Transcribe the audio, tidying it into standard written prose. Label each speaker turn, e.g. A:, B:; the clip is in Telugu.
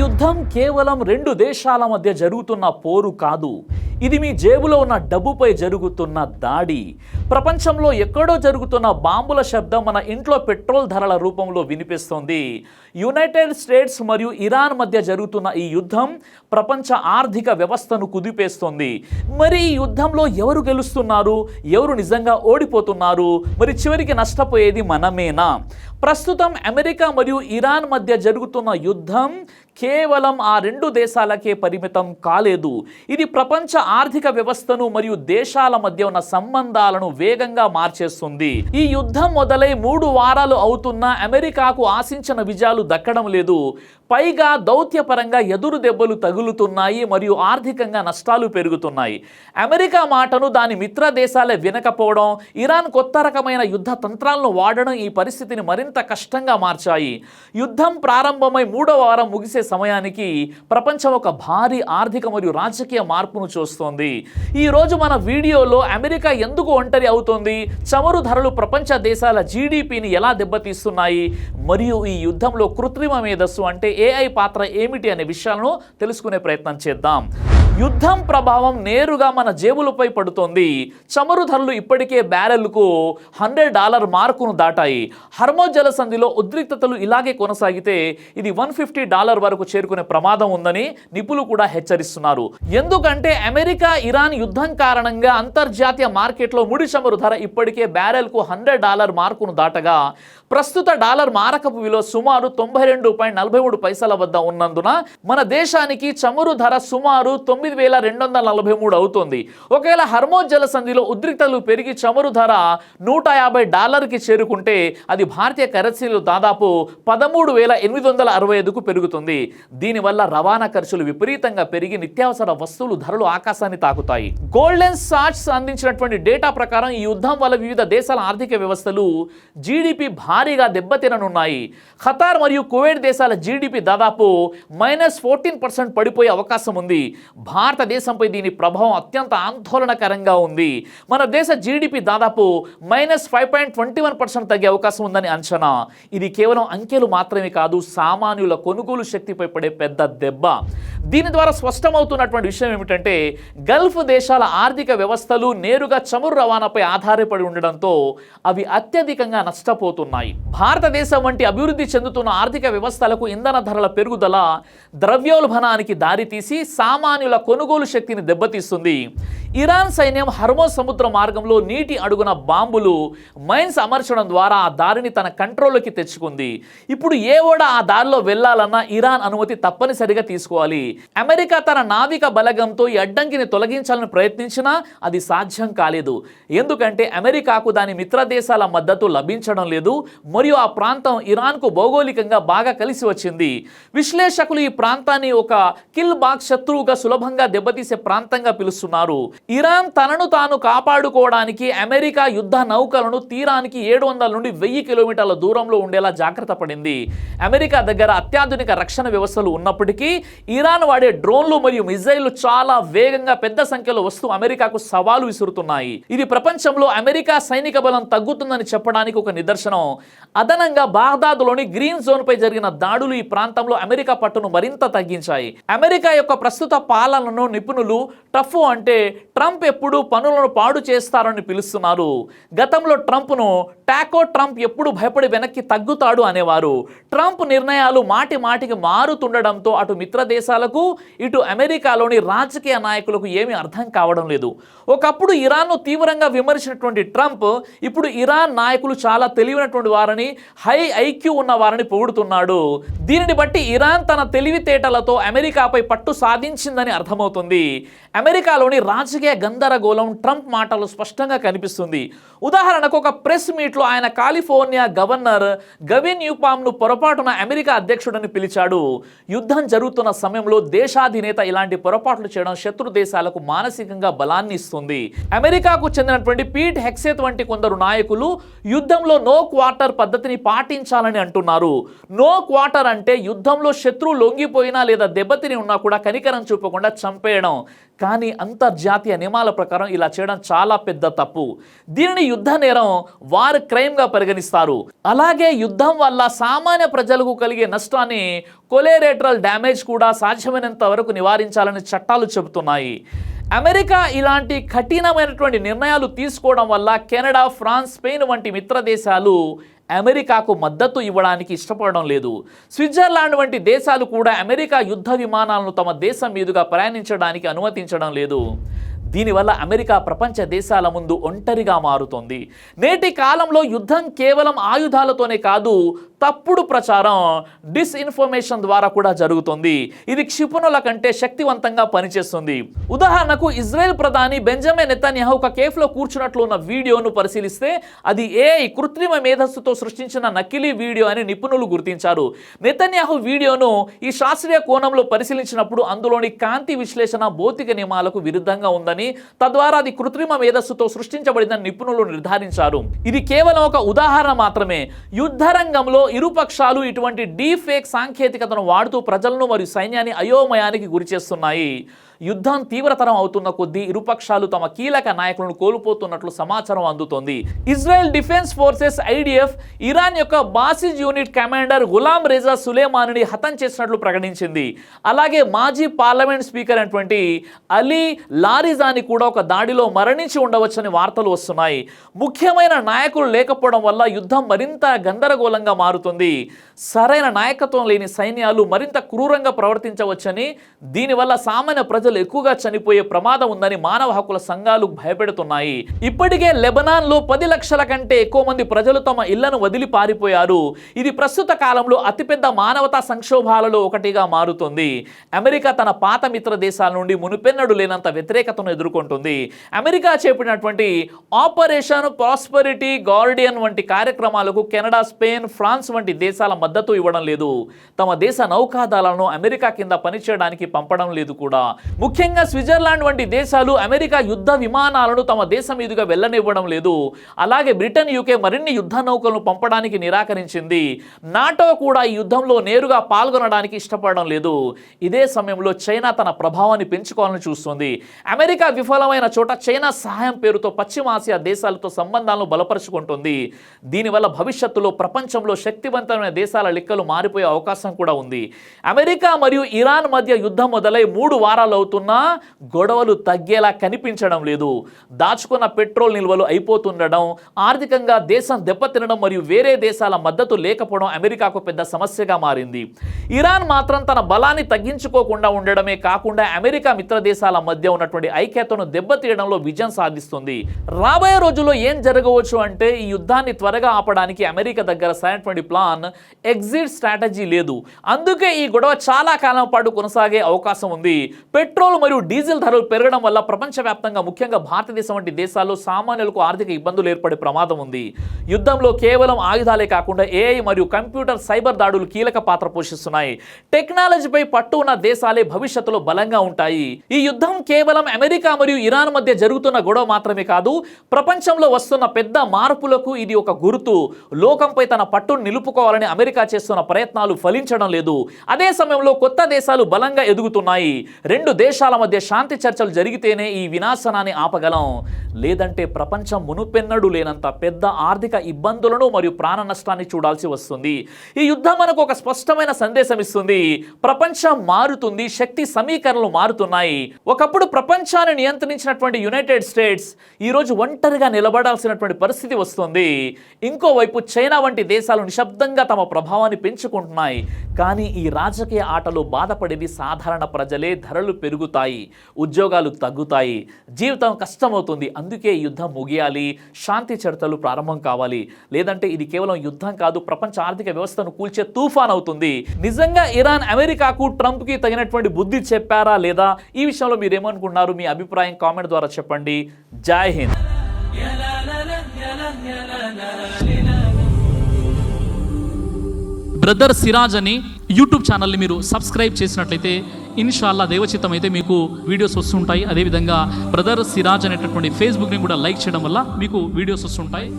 A: యుద్ధం కేవలం రెండు దేశాల మధ్య జరుగుతున్న పోరు కాదు. ఇది మీ జేబులో ఉన్న డబ్బుపై జరుగుతున్న దాడి. ప్రపంచంలో ఎక్కడో జరుగుతున్న బాంబుల శబ్దం మన ఇంట్లో పెట్రోల్ ధరల రూపంలో వినిపిస్తుంది. యునైటెడ్ స్టేట్స్ మరియు ఇరాన్ మధ్య జరుగుతున్న ఈ యుద్ధం ప్రపంచ ఆర్థిక వ్యవస్థను కుదిపేస్తుంది. మరి ఈ యుద్ధంలో ఎవరు గెలుస్తున్నారు, ఎవరు నిజంగా ఓడిపోతున్నారు, మరి చివరికి నష్టపోయేది మనమేనా? ప్రస్తుతం అమెరికా మరియు ఇరాన్ మధ్య జరుగుతున్న యుద్ధం కేవలం ఆ రెండు దేశాలకే పరిమితం కాలేదు. ఇది ప్రపంచ ఆర్థిక వ్యవస్థను మరియు దేశాల మధ్య ఉన్న సంబంధాలను వేగంగా మార్చేస్తుంది. ఈ యుద్ధం మొదలై 3 వారాలు అవుతున్నా అమెరికాకు ఆశించిన విజయాలు దక్కడం లేదు. పైగా దౌత్యపరంగా ఎదురు దెబ్బలు తగులుతున్నాయి మరియు ఆర్థికంగా నష్టాలు పెరుగుతున్నాయి. అమెరికా మాటను దాని మిత్ర దేశాలే వినకపోవడం, ఇరాన్ కొత్త రకమైన యుద్ధ తంత్రాలను వాడడం ఈ పరిస్థితిని మరింత కష్టంగా మార్చాయి. యుద్ధం ప్రారంభమై 3వ వారం ముగిసే సమయానికి ప్రపంచం ఒక భారీ ఆర్థిక మరియు రాజకీయ మార్పును చూస్తోంది. ఈ రోజు మన వీడియోలో అమెరికా ఎందుకు ఒంటరి అవుతోంది, చమురు ధరలు ప్రపంచ దేశాల జీడిపిని ఎలా దెబ్బతీస్తున్నాయి, మరియు ఈ యుద్ధంలో కృత్రిమ మేధస్సు అంటే AI పాత్ర ఏమిటి అనే విషయాలను తెలుసుకునే ప్రయత్నం చేద్దాం. యుద్ధం ప్రభావం నేరుగా మన జేబులపై పడుతోంది. చమురు ధరలు ఇప్పటికే బ్యారెల్కు $100 మార్కును దాటాయి. హర్మోజ్ జలసంధిలో ఉద్రిక్తతలు ఇలాగే కొనసాగితే ఇది $150 వరకు చేరుకునే ప్రమాదం ఉందని నిపుణులు కూడా హెచ్చరిస్తున్నారు. ఎందుకంటే అమెరికా ఇరాన్ యుద్ధం కారణంగా అంతర్జాతీయ మార్కెట్లో ముడి చమురు ధర ఇప్పటికే బ్యారెల్కు $100 మార్కును దాటగా ప్రస్తుత డాలర్ మారకపు విలువ సుమారు 92.43 వద్ద ఉన్నందున మన దేశానికి చమురు ధర సుమారు 9,243 అవుతుంది. ఒకవేళ హర్మోజ్ జలసంధిలో ఉద్రిక్తలు పెరిగి చమురు ధర $150కి చేరుకుంటే అది భారతీయ కరెన్సీలో దాదాపు 13,865కు పెరుగుతుంది. దీనివల్ల రవాణా ఖర్చులు విపరీతంగా పెరిగి నిత్యావసర వస్తువులు ధరలు ఆకాశాన్ని తాకుతాయి. గోల్డెన్ సాట్స్ అందించినటువంటి డేటా ప్రకారం ఈ యుద్ధం వల్ల వివిధ దేశాల ఆర్థిక వ్యవస్థలు జీడిపి భారీగా దెబ్బతిననున్నాయి. ఖతార్ మరియు కువైట్ దేశాల జీడిపి దాదాపు -14% పడిపోయే అవకాశం ఉంది. భారతదేశంపై దీని ప్రభావం అత్యంత ఆందోళనకరంగా ఉంది. మన దేశ జీడిపి దాదాపు -5.21% తగ్గే అవకాశం ఉందని అంచనా. ఇది కేవలం అంకెలు మాత్రమే కాదు, సామాన్యుల కొనుగోలు శక్తిపై పడే పెద్ద దెబ్బ. దీని ద్వారా స్పష్టమవుతున్నటువంటి విషయం ఏమిటంటే గల్ఫ్ దేశాల ఆర్థిక వ్యవస్థలు నేరుగా చమురు రవాణాపై ఆధారపడి ఉండడంతో అవి అత్యధికంగా నష్టపోతున్నాయి. భారతదేశం వంటి అభివృద్ధి చెందుతున్న ఆర్థిక వ్యవస్థలకు ఇంధన ధరల పెరుగుదల ద్రవ్యోల్బణానికి దారితీసి సామాన్యుల కొనుగోలు శక్తిని దెబ్బతీస్తుంది. ఇరాన్ సైన్యం హర్మోజ్ సముద్ర మార్గంలో నీటి అడుగున బాంబులు, మైన్స్ అమర్చడం ద్వారా ఆ దారిని తన కంట్రోల్లోకి తెచ్చుకుంది. ఇప్పుడు ఏ ఓడ ఆ దారిలో వెళ్లాలన్నా ఇరాన్ అనుమతి తప్పనిసరిగా తీసుకోవాలి. అమెరికా తన నావిక బలగంతో ఈ అడ్డంకిని తొలగించాలని ప్రయత్నించినా అది సాధ్యం కాలేదు. ఎందుకంటే అమెరికాకు దాని మిత్ర దేశాల మద్దతు లభించడం లేదు మరియు ఆ ప్రాంతం ఇరాన్కు భౌగోళికంగా బాగా కలిసి వచ్చింది. విశ్లేషకులు ఈ ప్రాంతాన్ని ఒక కిల్ బాక్స్ శత్రువుగా సులభంగా దెబ్బతీసే ప్రాంతంగా పిలుస్తున్నారు. ఇరాన్ తనను తాను కాపాడుకోవడానికి అమెరికా యుద్ధ నౌకలను తీరానికి 700 నుండి 1000 కిలోమీటర్ల దూరంలో ఉండేలా జాగ్రత్త పడింది. అమెరికా దగ్గర అత్యాధునిక రక్షణ వ్యవస్థలు ఉన్నప్పటికీ ఇరాన్ వాడే డ్రోన్లు మరియు మిజైళ్లు చాలా వేగంగా పెద్ద సంఖ్యలో వస్తూ అమెరికాకు సవాలు విసురుతున్నాయి. ఇది ప్రపంచంలో అమెరికా సైనిక బలం తగ్గుతుందని చెప్పడానికి ఒక నిదర్శనం. అదనంగా బాగ్దాద్లోని గ్రీన్ జోన్ పై జరిగిన దాడులు ఈ ప్రాంతంలో అమెరికా పట్టును మరింత తగ్గించాయి. అమెరికా యొక్క ప్రస్తుత పాలనను నిపుణులు టఫ్ అంటే ట్రంప్ ఎప్పుడు పనులను పాడు చేస్తారని పిలుస్తున్నారు. గతంలో ట్రంప్ను టాకో ట్రంప్ ఎప్పుడు భయపడి వెనక్కి తగ్గుతాడు అనేవారు. ట్రంప్ నిర్ణయాలు మాటి మాటికి మారుతుండడంతో అటు మిత్ర దేశాలకు ఇటు అమెరికాలోని రాజకీయ నాయకులకు ఏమీ అర్థం కావడం లేదు. ఒకప్పుడు ఇరాన్ను తీవ్రంగా విమర్శించినటువంటి ట్రంప్ ఇప్పుడు ఇరాన్ నాయకులు చాలా తెలివైనటువంటి వారని, హై ఐక్యూ ఉన్న వారని పొగుడుతున్నాడు. దీనిని బట్టి ఇరాన్ తన తెలివితేటలతో అమెరికాపై పట్టు సాధించిందని అర్థమవుతుంది. అమెరికాలోని రాజకీయ గందరగోళం ట్రంప్ మాటలు స్పష్టంగా కనిపిస్తుంది. ఉదాహరణకు ఒక ప్రెస్ మీట్లో ఆయన కాలిఫోర్నియా గవర్నర్ గవిన్ న్యూపామ్ను పొరపాటున అమెరికా అధ్యక్షుడని పిలిచాడు. యుద్ధం జరుగుతున్న సమయంలో దేశాధినేత ఇలాంటి పొరపాట్లు చేయడం శత్రు దేశాలకు మానసికంగా బలాన్ని ఇస్తుంది. అమెరికాకు చెందినటువంటి పీట్ హెక్సేత్ వంటి కొందరు నాయకులు యుద్ధంలో నో క్వార్టర్ పద్ధతిని పాటించాలని అంటున్నారు. నో క్వార్టర్ అంటే యుద్ధంలో శత్రువు లొంగిపోయినా లేదా దెబ్బతిని ఉన్నా కూడా కనికరం చూపకుండా చంపేయడం. కానీ అంతర్జాతీయ నియమాల ప్రకారం ఇలా చేయడం చాలా పెద్ద తప్పు. దీనిని యుద్ధ నేరం, వార్ క్రైమ్గా పరిగణిస్తారు. అలాగే యుద్ధం వల్ల సామాన్య ప్రజలకు కలిగే నష్టాన్ని, కొలేటరల్ డ్యామేజ్ కూడా సాధ్యమైనంత వరకు నివారించాలని చట్టాలు చెబుతున్నాయి. అమెరికా ఇలాంటి కఠినమైనటువంటి నిర్ణయాలు తీసుకోవడం వల్ల కెనడా, ఫ్రాన్స్, స్పెయిన్ వంటి మిత్ర దేశాలు అమెరికాకు మద్దతు ఇవ్వడానికి ఇష్టపడడం లేదు. స్విట్జర్లాండ్ వంటి దేశాలు కూడా అమెరికా యుద్ధ విమానాలను తమ దేశం మీదుగా ప్రయాణించడానికి అనుమతించడం లేదు. దీనివల్ల అమెరికా ప్రపంచ దేశాల ముందు ఒంటరిగా మారుతోంది. నేటి కాలంలో యుద్ధం కేవలం ఆయుధాలతోనే కాదు, తప్పుడు ప్రచారం, డిస్ఇన్ఫర్మేషన్ ద్వారా కూడా జరుగుతుంది. ఇది క్షిపణుల కంటే శక్తివంతంగా పనిచేస్తుంది. ఉదాహరణకు ఇజ్రాయెల్ ప్రధాని బెంజమిన్ నెతన్యాహు ఒక కేఫ్లో కూర్చున్నట్లు ఉన్న వీడియోను పరిశీలిస్తే అది ఏఐ, కృత్రిమ మేధస్సుతో సృష్టించిన నకిలీ వీడియో అని నిపుణులు గుర్తించారు. నెతన్యాహు వీడియోను ఈ శాస్త్రీయ కోణంలో పరిశీలించినప్పుడు అందులోని కాంతి విశ్లేషణ భౌతిక నియమాలకు విరుద్ధంగా ఉందని, తద్వారా అది కృత్రిమ మేధస్సుతో సృష్టించబడిందని నిపుణులు నిర్ధారించారు. ఇది కేవలం ఒక ఉదాహరణ మాత్రమే. యుద్ధ రంగంలో ఇరుపక్షాలు ఇటువంటి డీఫేక్ సాంకేతికతను వాడుతూ ప్రజలను మరియు సైన్యాన్ని అయోమయానికి గురి చేస్తున్నాయి. యుద్ధం తీవ్రతరం అవుతున్న కొద్దీ ఇరుపక్షాలు తమ కీలక నాయకులను కోల్పోతున్నట్లు సమాచారం అందుతోంది. Israel Defense Forces IDF Iran యొక్క Basij unit commander Gholam Reza సులేమానిని హతం చేసినట్లు ప్రకటించింది. అలాగే మాజీ పార్లమెంట్ స్పీకర్ అయినటువంటి అలీ లారిజాని కూడా ఒక దాడిలో మరణించి ఉండవచ్చని వార్తలు వస్తున్నాయి. ముఖ్యమైన నాయకులు లేకపోవడం వల్ల యుద్ధం మరింత గందరగోళంగా మారుతుంది. సరైన నాయకత్వం లేని సైన్యాలు మరింత క్రూరంగా ప్రవర్తించవచ్చని, దీనివల్ల సామాన్య ప్రజలు ఎక్కువగా చనిపోయే ప్రమాదం ఉందని మానవ హక్కుల సంఘాలు భయపెడుతున్నాయి. ఇప్పటికే లెబనాన్లో 10 లక్షల కంటే ఎక్కువ మంది ప్రజలు తమ ఇళ్లను వదిలి పారిపోయారు. ఇది ప్రస్తుత కాలంలో అతిపెద్ద మానవతా సంక్షోభాలలో ఒకటిగా మారుతుంది. అమెరికా తన పాత మిత్ర దేశాల నుండి మునుపెన్నడు లేనంత వ్యతిరేకతను ఎదుర్కొంటుంది. అమెరికా చేపట్టినటువంటి ఆపరేషన్ ప్రాస్పెరిటీ గార్డియన్ వంటి కార్యక్రమాలకు కెనడా, స్పెయిన్, ఫ్రాన్స్ వంటి దేశాల మద్దతు ఇవ్వడం లేదు. తమ దేశ నౌకాదళాలను అమెరికా కింద పనిచేయడానికి పంపడం లేదు కూడా. ముఖ్యంగా స్విట్జర్లాండ్ వంటి దేశాలు అమెరికా యుద్ధ విమానాలను తమ దేశం మీదుగా వెళ్ళనివ్వడం లేదు. అలాగే బ్రిటన్, యూకే మరిన్ని యుద్ధ నౌకలను పంపడానికి నిరాకరించింది. నాటో కూడా ఈ యుద్ధంలో నేరుగా పాల్గొనడానికి ఇష్టపడడం లేదు. ఇదే సమయంలో చైనా తన ప్రభావాన్ని పెంచుకోవాలని చూస్తుంది. అమెరికా విఫలమైన చోట చైనా సహాయం పేరుతో పశ్చిమాసియా దేశాలతో సంబంధాలను బలపరుచుకుంటుంది. దీనివల్ల భవిష్యత్తులో ప్రపంచంలో శక్తివంతమైన దేశాల లెక్కలు మారిపోయే అవకాశం కూడా ఉంది. అమెరికా మరియు ఇరాన్ మధ్య యుద్ధం మొదలై 3 వారాలు అవుతున్నా గొడవలు తగ్గేలా కనిపించడం లేదు. దాచుకున్న పెట్రోల్ నిల్వలు అయిపోతుండడం, ఆర్థికంగా దేశం దెబ్బతినడం మరియు వేరే దేశాల మద్దతు లేకపోవడం అమెరికాకు పెద్ద సమస్యగా మారింది. ఇరాన్ మాత్రం తన బలాన్ని తగ్గించుకోకుండా ఉండడమే కాకుండా అమెరికా మిత్ర దేశాల మధ్య ఉన్నటువంటి ఐక్యతను దెబ్బతీయడంలో విజయం సాధిస్తుంది. రాబోయే రోజుల్లో ఏం జరగవచ్చు అంటే ఈ యుద్ధాన్ని త్వరగా ఆపడానికి అమెరికా దగ్గర సరైనటువంటి ప్లాన్, ఎగ్జిట్ స్ట్రాటజీ లేదు. అందుకే ఈ గొడవ చాలా కాలం పాటు కొనసాగే అవకాశం ఉంది. పెట్రోల్ మరియు డీజిల్ ధరలు పెరగడం వల్ల ప్రపంచవ్యాప్తంగా ముఖ్యంగా భారతదేశం వంటి దేశాల్లో సామాన్యులకు ఆర్థిక ఇబ్బందులు ఏర్పడే ప్రమాదం ఉంది. యుద్ధంలో కేవలం ఆయుధాలే కాకుండా AI మరియు కంప్యూటర్, సైబర్ దాడులు కీలక పాత్ర పోషిస్తున్నాయి. టెక్నాలజీపై పట్టు ఉన్న దేశాలే భవిష్యత్తులో బలంగా ఉంటాయి. ఈ యుద్ధం కేవలం అమెరికా మరియు ఇరాన్ మధ్య జరుగుతున్న గొడవ మాత్రమే కాదు, ప్రపంచంలో వస్తున్న పెద్ద మార్పులకు ఇది ఒక గుర్తు. లోకంపై తన పట్టును నిలుపుకోవాలని అమెరికా చేస్తున్న ప్రయత్నాలు ఫలించడం లేదు. అదే సమయంలో కొత్త దేశాలు బలంగా ఎదుగుతున్నాయి. 2 దేశాల మధ్య శాంతి చర్చలు జరిగితేనే ఈ వినాశనాన్ని ఆపగలం. లేదంటే ప్రపంచం మునుపెన్నడూ లేనంత పెద్ద ఆర్థిక ఇబ్బందులను మరియు ప్రాణ నష్టాన్ని చూడాల్సి వస్తుంది. ఈ యుద్ధం మనకు ఒక స్పష్టమైన సందేశం ఇస్తుంది. ప్రపంచం మారుతుంది, శక్తి సమీకరణలు మారుతున్నాయి. ఒకప్పుడు ప్రపంచాన్ని నియంత్రించినటువంటి యునైటెడ్ స్టేట్స్ ఈరోజు ఒంటరిగా నిలబడాల్సినటువంటి పరిస్థితి వస్తుంది. ఇంకోవైపు చైనా వంటి దేశాలు నిశ్శబ్దంగా తమ ప్రభావాన్ని పెంచుకుంటున్నాయి. కానీ ఈ రాజకీయ ఆటలో బాధపడేది సాధారణ ప్రజలే. ధరలు పెరుగుతాయి, ఉద్యోగాలు తగ్గుతాయి, జీవితం కష్టమవుతుంది. అందుకే ఈ యుద్ధం ముగియాలి, శాంతి చర్చలు ప్రారంభం కావాలి. లేదంటే ఇది కేవలం యుద్ధం కాదు, ప్రపంచ ఆర్థిక వ్యవస్థను కూల్చే తుఫాన్ అవుతుంది. నిజంగా ఇరాన్ అమెరికాకు, ట్రంప్కి తగినటువంటి బుద్ధి చెప్పారా లేదా? ఈ విషయంలో మీరేమనుకుంటున్నారు? మీ అభిప్రాయం కామెంట్ ద్వారా చెప్పండి. జై హింద్. బ్రదర్ సిరాజ్ అని యూట్యూబ్ ఛానల్ని మీరు సబ్స్క్రైబ్ చేసినట్లయితే ఇన్షాల్లా దేవచిత్తం అయితే మీకు వీడియోస్ వస్తుంటాయి. అదేవిధంగా బ్రదర్ సిరాజ్ అనేటటువంటి ఫేస్బుక్ని కూడా లైక్ చేయడం వల్ల మీకు వీడియోస్ వస్తుంటాయి.